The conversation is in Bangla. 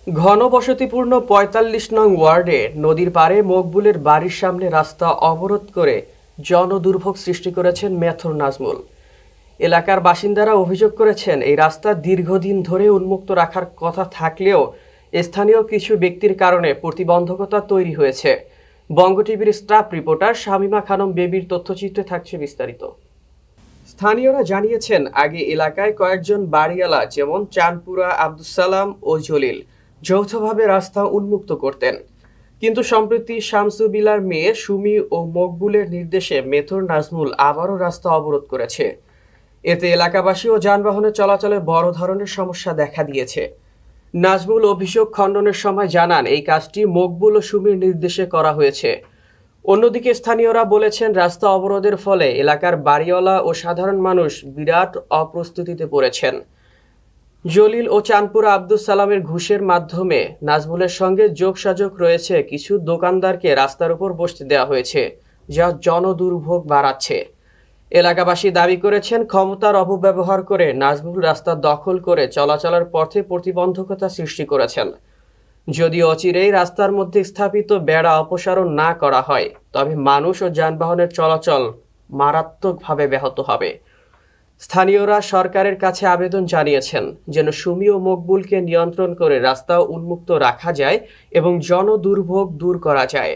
ঘনবসতিপূর্ণ ৪৫ নং ওয়ার্ডে নদীর পাড়ে মকবুলের বাড়ির সামনে রাস্তা অবরোধ করে জনদুর্ভোগ সৃষ্টি করেছেন মেথর নাজমুল। এলাকার বাসিন্দারা অভিযোগ করেছেন, এই রাস্তা দীর্ঘদিন ধরে উন্মুক্ত রাখার কথা থাকলেও স্থানীয় কিছু ব্যক্তির কারণে প্রতিবন্ধকতা তৈরি হয়েছে। বঙ্গ টিভির স্টাফ রিপোর্টার শামিমা খানম বেবির তথ্যচিত্রে থাকছে বিস্তারিত। স্থানীয়রা জানিয়েছেন, আগে এলাকায় কয়েকজন বাড়িওয়ালা যেমন চাঁদপুরা, আব্দুস সালাম ও জলিল যৌথভাবে রাস্তা উন্মুক্ত করতেন, কিন্তু সম্প্রতি শামসু বিলার মেয়ে সুমি ও মকবুলের নির্দেশে মেথর নাজমুল আবারও রাস্তা অবরোধ করেছে। এতে এলাকাবাসী ও যানবাহনের চলাচলে বড় ধরনের সমস্যা দেখা দিয়েছে। নাজমুল অভিযোগ খণ্ডনের সময় জানান, এই কাজটি মকবুল ও সুমির নির্দেশে করা হয়েছে। অন্যদিকে স্থানীয়রা বলেছেন, রাস্তা অবরোধের ফলে এলাকার বাড়িওয়ালা ও সাধারণ মানুষ বিরাট অপ্রস্তুতিতে পড়েছেন। জলিল ও চাঁদপুরা আব্দুস সালামের ঘুষের মাধ্যমে নাজমুলের সঙ্গে যোগসাযোগ রয়েছে। কিছু দোকানদারকে রাস্তার উপর বসতে দেওয়া হয়েছে, যা জনদুর্ভোগ বাড়াচ্ছে। এলাকাবাসী দাবি করেছেন, ক্ষমতার অপব্যবহার করে নাজমুল রাস্তা দখল করে চলাচলের পথে প্রতিবন্ধকতা সৃষ্টি করেছেন। যদি অচিরেই রাস্তার মধ্যে স্থাপিত বেড়া অপসারণ না করা হয়, তবে মানুষ ও যানবাহনের চলাচল মারাত্মকভাবে ব্যাহত হবে। স্থানীয়রা সরকারের কাছে আবেদন জানিয়েছেন যেন সুমি ও মকবুলকে নিয়ন্ত্রণ করে রাস্তা উন্মুক্ত রাখা যায় এবং জনদুর্ভোগ দূর করা যায়।